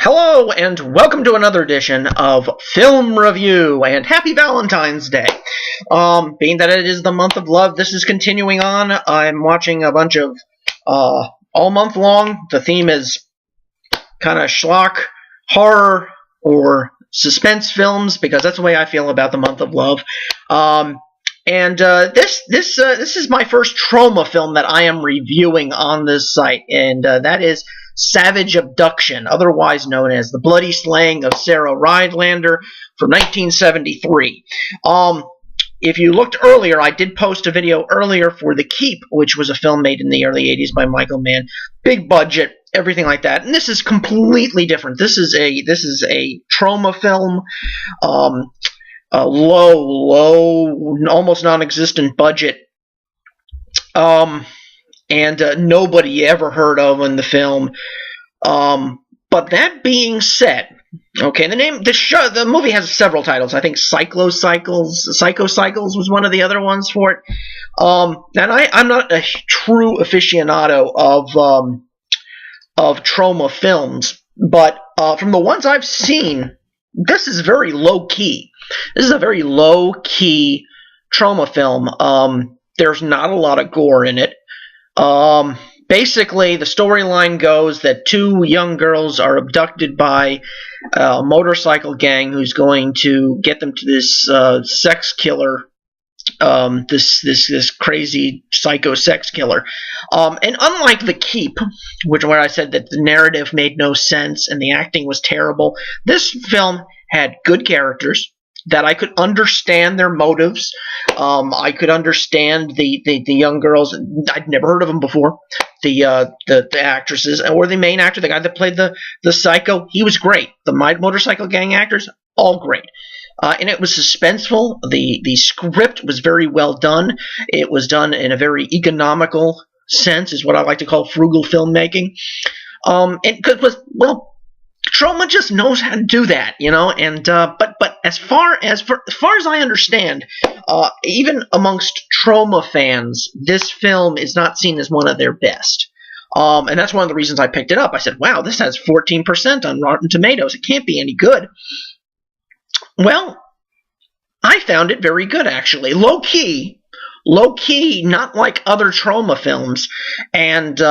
Hello and welcome to another edition of Film Review, and happy Valentine's Day. Being that it is the month of love, this is continuing on. I'm watching a bunch of all month long. The theme is kind of schlock, horror, or suspense films, because that's the way I feel about the month of love. This is my first Troma film that I am reviewing on this site, and that is Savage Abduction, otherwise known as The Bloody Slaying of Sarah Rhinelander from 1973. If you looked earlier, I did post a video earlier for The Keep, which was a film made in the early 80s by Michael Mann. Big budget, everything like that. And this is completely different. This is a Troma film. A low, almost non-existent budget. And nobody ever heard of in the film. But that being said, okay, the movie has several titles. I think Psycho Cycles was one of the other ones for it. And I'm not a true aficionado of Troma films, but from the ones I've seen, this is very low key. This is a very low key Troma film. There's not a lot of gore in it. Basically, the storyline goes that two young girls are abducted by a motorcycle gang who's going to get them to this sex killer, this crazy psycho sex killer. And unlike The Keep, where I said that the narrative made no sense and the acting was terrible, this film had good characters that I could understand their motives. I could understand the young girls. I'd never heard of them before. The actresses, or the main actor, the guy that played the psycho, he was great. The motorcycle gang actors, all great. And it was suspenseful. The script was very well done. It was done in a very economical sense, is what I like to call frugal filmmaking. And it was, well, Troma just knows how to do that, you know. And but as far as I understand, even amongst Troma fans, this film is not seen as one of their best. And that's one of the reasons I picked it up. I said, wow, this has 14% on Rotten Tomatoes. It can't be any good. Well, I found it very good, actually. Low key, not like other Troma films. And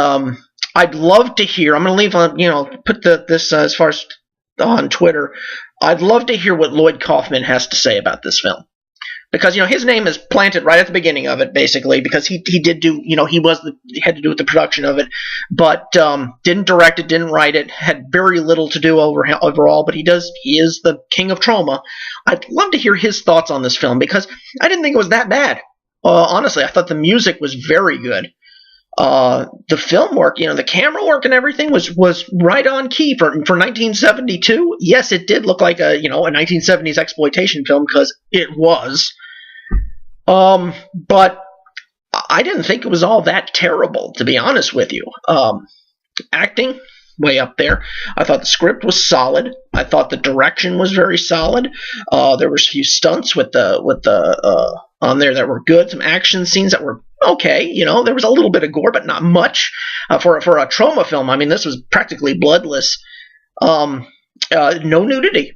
I'd love to hear. I'm going to leave on, put this as far as on Twitter. I'd love to hear what Lloyd Kaufman has to say about this film, because his name is planted right at the beginning of it, basically, because he did do, he had to do with the production of it, but didn't direct it, didn't write it, had very little to do overall. But he is the king of Troma. I'd love to hear his thoughts on this film, because I didn't think it was that bad. Honestly, I thought the music was very good. The film work, the camera work and everything was right on key for 1972. Yes, it did look like a 1970s exploitation film, because it was. But I didn't think it was all that terrible, to be honest with you. Acting, way up there. I thought the script was solid. I thought the direction was very solid. There was a few stunts with the on there that were good. Some action scenes that were okay. There was a little bit of gore, but not much for a Troma film. I mean, this was practically bloodless. No nudity,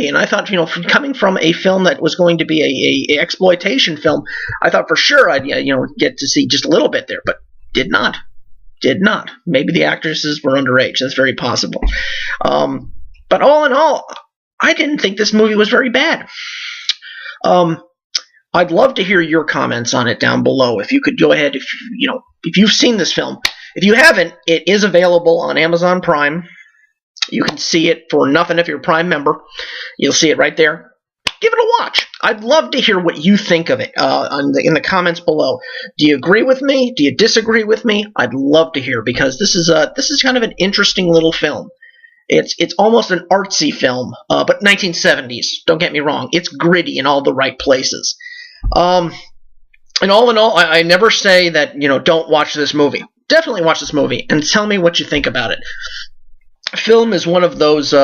and I thought, coming from a film that was going to be a exploitation film, I thought for sure I'd get to see just a little bit there, but did not. Maybe the actresses were underage. That's very possible. But all in all, I didn't think this movie was very bad. I'd love to hear your comments on it down below. If you could go ahead, if you've seen this film. If you haven't, it is available on Amazon Prime. You can see it for nothing if you're a Prime member. You'll see it right there. Give it a watch. I'd love to hear what you think of it in the comments below. Do you agree with me? Do you disagree with me? I'd love to hear, because this is kind of an interesting little film. It's almost an artsy film, but 1970s. Don't get me wrong. It's gritty in all the right places. And all in all, I never say that, don't watch this movie. Definitely watch this movie and tell me what you think about it. Film is one of those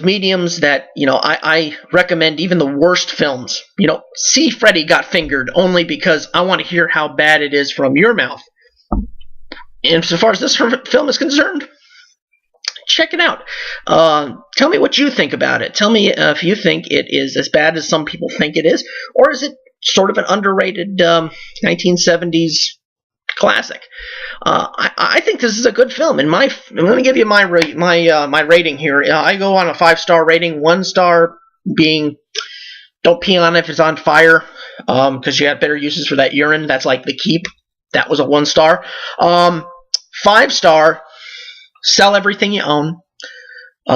mediums that, I recommend. Even the worst films. See Freddy Got Fingered, only because I want to hear how bad it is from your mouth. And so far as this film is concerned, check it out. Tell me what you think about it. Tell me if you think it is as bad as some people think it is, or is it sort of an underrated 1970s classic? I think this is a good film. Let me give you my rating here. I go on a 5-star rating. 1 star being don't pee on it if it's on fire, because you got better uses for that urine. That's like the Keep. That was a 1 star. 5 star, sell everything you own.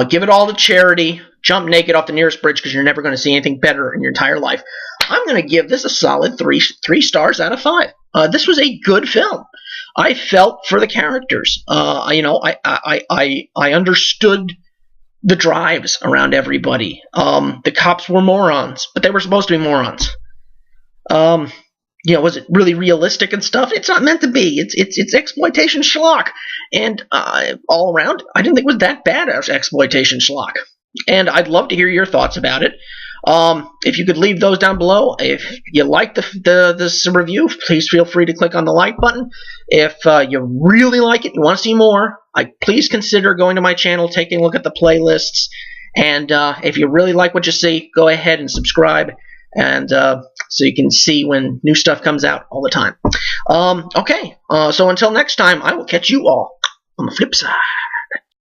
Give it all to charity. Jump naked off the nearest bridge because you're never going to see anything better in your entire life. I'm going to give this a solid 3 stars out of 5. This was a good film. I felt for the characters. I understood the drives around everybody. The cops were morons, but they were supposed to be morons. Was it really realistic and stuff? It's not meant to be. It's exploitation schlock, and all around, I didn't think it was that bad as exploitation schlock. And I'd love to hear your thoughts about it. If you could leave those down below. If you like this review, please feel free to click on the like button. If you really like it, you want to see more, please consider going to my channel, taking a look at the playlists, and if you really like what you see, go ahead and subscribe, and so you can see when new stuff comes out all the time. So until next time, I will catch you all on the flip side.